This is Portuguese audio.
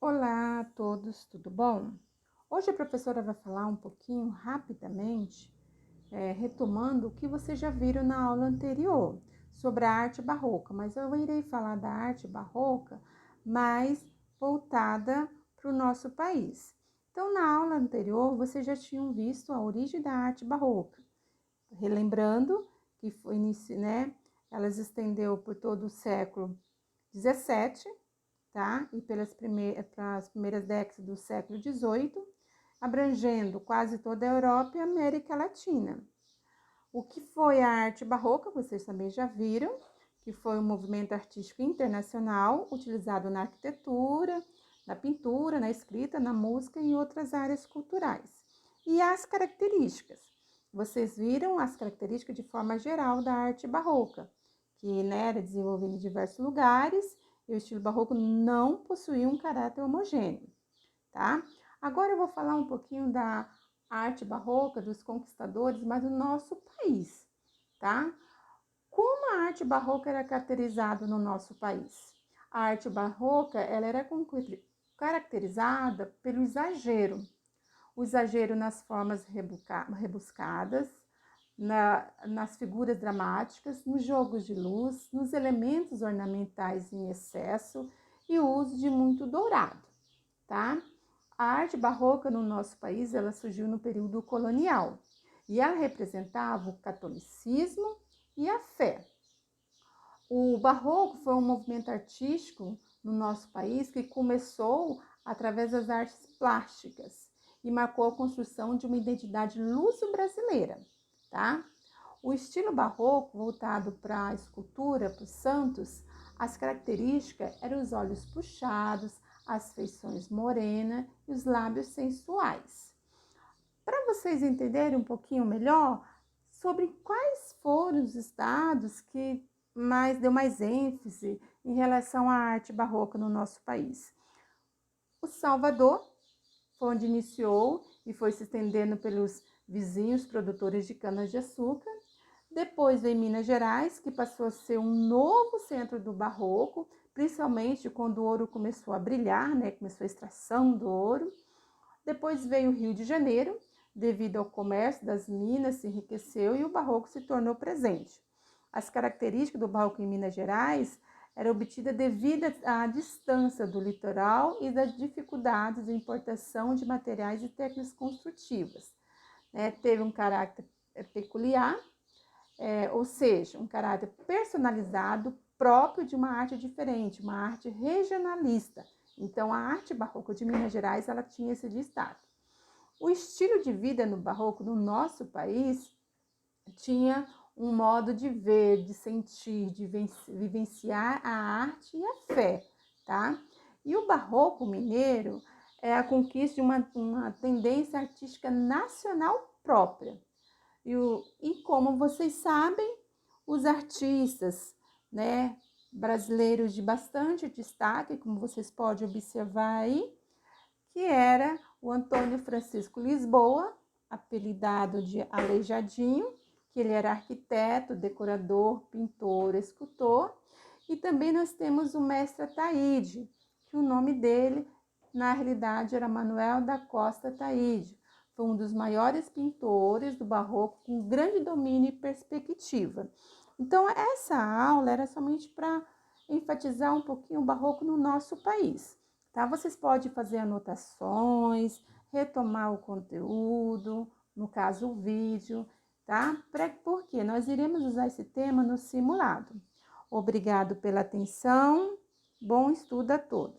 Olá a todos, tudo bom? Hoje a professora vai falar um pouquinho rapidamente, retomando o que vocês já viram na aula anterior sobre a arte barroca, mas eu irei falar da arte barroca mais voltada para o nosso país. Então, na aula anterior, vocês já tinham visto a origem da arte barroca, relembrando que foi, né, ela se estendeu por todo o século XVII, tá? E pelas primeiras décadas do século XVIII, abrangendo quase toda a Europa e a América Latina. O que foi a arte barroca, vocês também já viram, que foi um movimento artístico internacional utilizado na arquitetura, na pintura, na escrita, na música e em outras áreas culturais. E as características. Vocês viram as características de forma geral da arte barroca, que, né, era desenvolvida em diversos lugares e o estilo barroco não possuía um caráter homogêneo, tá? Agora eu vou falar um pouquinho da arte barroca dos conquistadores, mas do nosso país, tá? Como a arte barroca era caracterizada no nosso país? A arte barroca, ela era caracterizada pelo exagero. O exagero nas formas rebuscadas, nas figuras dramáticas, nos jogos de luz, nos elementos ornamentais em excesso e o uso de muito dourado, tá? A arte barroca no nosso país, ela surgiu no período colonial e ela representava o catolicismo e a fé. O barroco foi um movimento artístico no nosso país que começou através das artes plásticas e marcou a construção de uma identidade luso-brasileira, tá? O estilo barroco, voltado para a escultura, para os santos, as características eram os olhos puxados, as feições morenas e os lábios sensuais. Para vocês entenderem um pouquinho melhor sobre quais foram os estados que deu mais ênfase em relação à arte barroca no nosso país. O Salvador foi onde iniciou e foi se estendendo pelos vizinhos produtores de cana-de-açúcar. Depois veio Minas Gerais, que passou a ser um novo centro do barroco, principalmente quando o ouro começou a brilhar, né? Começou a extração do ouro. Depois veio o Rio de Janeiro, devido ao comércio das minas, se enriqueceu e o barroco se tornou presente. As características do barroco em Minas Gerais eram obtidas devido à distância do litoral e das dificuldades de importação de materiais e técnicas construtivas. Teve um caráter peculiar, ou seja, um caráter personalizado próprio de uma arte diferente, uma arte regionalista. Então, a arte barroca de Minas Gerais, ela tinha esse destaque. O estilo de vida no barroco no nosso país tinha um modo de ver, de sentir, de vivenciar a arte e a fé, tá? E o barroco mineiro é a conquista de uma tendência artística nacional própria. E como vocês sabem, os artistas, né, brasileiros de bastante destaque, como vocês podem observar aí, que era o Antônio Francisco Lisboa, apelidado de Aleijadinho, que ele era arquiteto, decorador, pintor, escultor. E também nós temos o mestre Ataíde, que o nome dele, na realidade, era Manuel da Costa Ataíde. Foi um dos maiores pintores do barroco, com grande domínio e perspectiva. Então, essa aula era somente para enfatizar um pouquinho o barroco no nosso país. Tá? Vocês podem fazer anotações, retomar o conteúdo, no caso o vídeo, tá? Porque nós iremos usar esse tema no simulado. Obrigado pela atenção, bom estudo a todos.